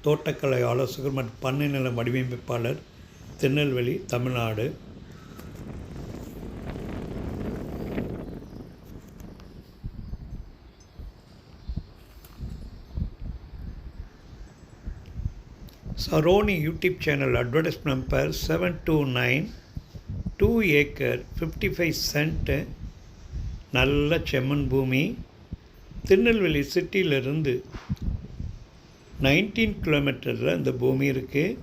தோட்டக்கலை ஆலோசகர் மற்றும் பண்ணை நில வடிவமைப்பாளர், Tirunelveli, Tamil Nadu. Saroni YouTube channel advertisement number 729, 2 acre 55 cent, நல்ல செம்மண் பூமி. திருநெல்வேலி சிட்டியிலிருந்து 19 கிலோமீட்டரில் இந்த பூமி இருக்குது.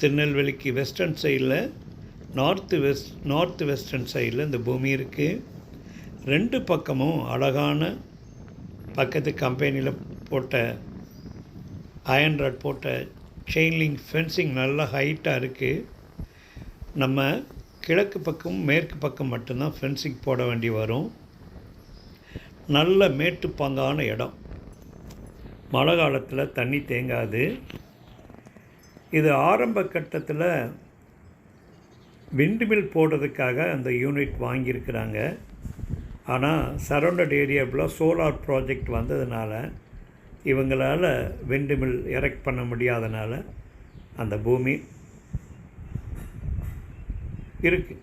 திருநெல்வேலிக்கு வெஸ்டர்ன் சைடில், நார்த் வெஸ்டர்ன் சைடில் இந்த பூமி இருக்குது. ரெண்டு பக்கமும் அழகான பக்கத்து கம்பெனியில் போட்ட அயன் ராட் போட்ட செயின்லிங் ஃபென்சிங் நல்லா ஹைட்டாக இருக்குது. நம்ம கிழக்கு பக்கம் மேற்கு பக்கம் மட்டும்தான் ஃபென்சிங் போட வேண்டி வரும். நல்ல மேட்டுப்பாங்கான இடம், மழை காலத்தில் தண்ணி தேங்காது. இது ஆரம்ப கட்டத்தில் விண்டுமில் போடுறதுக்காக அந்த யூனிட் வாங்கியிருக்கிறாங்க. ஆனால் சரௌண்டட் ஏரியாவில் சோலார் ப்ராஜெக்ட் வந்ததுனால இவங்களால் விண்டுமில் எரெக்ட் பண்ண முடியாதனால அந்த பூமி இருக்குது.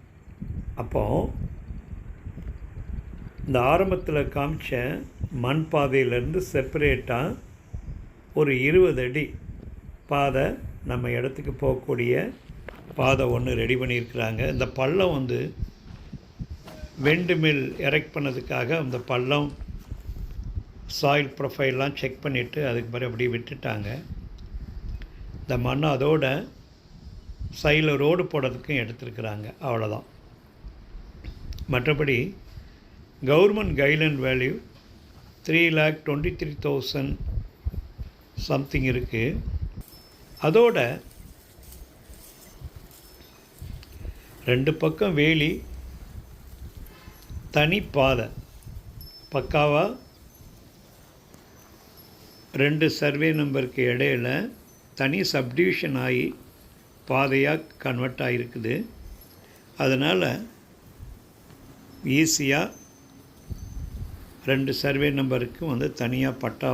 அப்போது இந்த ஆரம்பத்தில் காமிச்ச மண் பாதையிலேருந்து செப்பரேட்டாக ஒரு 20 அடி பாதை நம்ம இடத்துக்கு போகக்கூடிய பாதை ஒன்று ரெடி பண்ணியிருக்கிறாங்க. இந்த பள்ளம் வந்து விண்டுமில் எரெக்ட் பண்ணதுக்காக அந்த பள்ளம் சாயில் ப்ரொஃபைல்லாம் செக் பண்ணிவிட்டு அதுக்கு பிறகு அப்படியே விட்டுட்டாங்க. இந்த மண்ணை அதோட சைடில் ரோடு போடுறதுக்கும் எடுத்துருக்குறாங்க. அவ்வளோதான். மற்றபடி கவர்மெண்ட் கைட்லைன் வேல்யூ 3,23,000 சம்திங் இருக்குது. அதோட ரெண்டு பக்கம் வேலி, தனி பாதை, பக்காவாக 2 சர்வே நம்பருக்கு இடையில் தனி சப்டிவிஷன் ஆகி பாதையாக கன்வெர்ட் ஆகிருக்குது. அதனால் ஈஸியாக 2 சர்வே நம்பருக்கு வந்து தனியாக பட்டா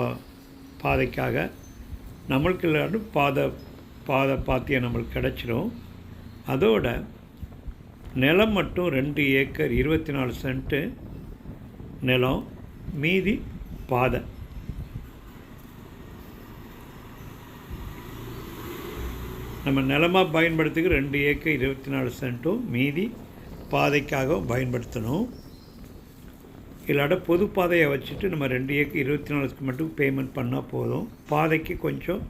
பாதைக்காக நம்மளுக்கு இல்லாட்டும் பாத்தியம் நம்மளுக்கு கிடச்சிரும். அதோட நிலம் மட்டும் 2 ஏக்கர் 24 சென்ட்டு நிலம், மீதி பாதை. நம்ம நிலமாக பயன்படுத்துக்கு 2 ஏக்கர் 24 சென்ட்டும் மீதி பாதைக்காக பயன்படுத்தணும். இல்லாட்ட பொது பாதையை வச்சுட்டு நம்ம 2 ஏக்கர் 24க்கு மட்டும் பேமெண்ட் பண்ணால் போதும். பாதைக்கு கொஞ்சம்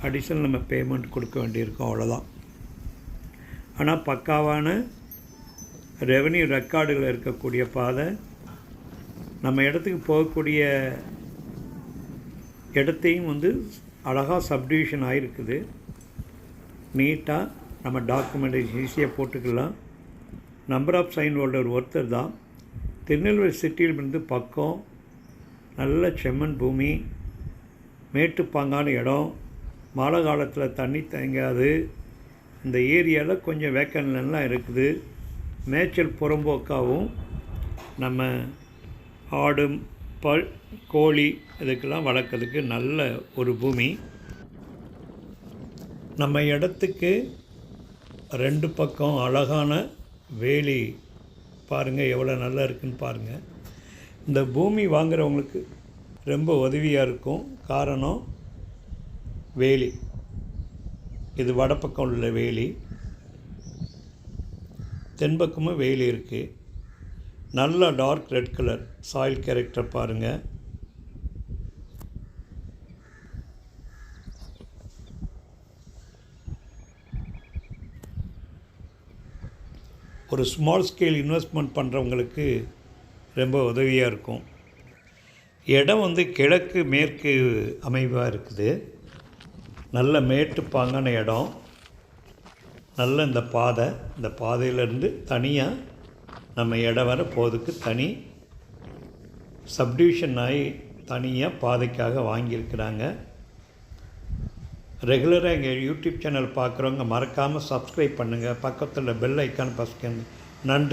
அடிஷனல் நம்ம பேமெண்ட் கொடுக்க வேண்டியிருக்கோம், அவ்வளோதான். ஆனால் பக்காவான ரெவன்யூ ரெக்கார்டுகள் இருக்கக்கூடிய பாதை. நம்ம இடத்துக்கு போகக்கூடிய இடத்தையும் வந்து அழகாக சப்டிவிஷன் ஆகிருக்குது. நீட்டாக நம்ம டாக்குமெண்ட் ஈஸியாக போட்டுக்கலாம். நம்பர் ஆஃப் சைன் ஹோல்டர் ஒருத்தர் தான். திருநெல்வேலி சிட்டியிலிருந்து பக்கம், நல்ல செம்மண் பூமி, மேட்டுப்பாங்கான இடம், மழை காலத்தில் தண்ணி தேங்காது. இந்த ஏரியாவில் கொஞ்சம் வேக்கன்லாம் இருக்குது. மேய்ச்சல் புறம்போக்காகவும் நம்ம ஆடு, கோழி இதுக்கெல்லாம் வளர்க்குறதுக்கு நல்ல ஒரு பூமி. நம்ம இடத்துக்கு 2 பக்கம் அழகான வேலி பாருங்கள், எவ்வளோ நல்லா இருக்குன்னு பாருங்கள். இந்த பூமி வாங்குகிறவங்களுக்கு ரொம்ப உதவியாக இருக்கும். காரணம் வேலி, இது வடப்பக்கம் உள்ள வேலி, தென்பக்கமும் வேலி இருக்குது. நல்ல dark red colour soil character பாருங்கள். ஒரு ஸ்மால் ஸ்கேல் இன்வெஸ்ட்மெண்ட் பண்ணுறவங்களுக்கு ரொம்ப உதவியாக இருக்கும். இடம் வந்து கிழக்கு மேற்கு அமைவாக இருக்குது. நல்ல மேட்டுப்பாங்கான இடம். நல்ல இந்த பாதையிலேருந்து தனியாக நம்ம இடம் வர போகிறதுக்கு தனி சப்டிவிஷன் ஆகி தனியாக பாதைக்காக வாங்கியிருக்கிறாங்க. ரெகுலராக எங்கள் யூடியூப் சேனல் பார்க்குறவங்க மறக்காமல் சப்ஸ்கிரைப் பண்ணுங்கள். பக்கத்தில் பெல் ஐக்கான் பஸ்கன். நன்றி.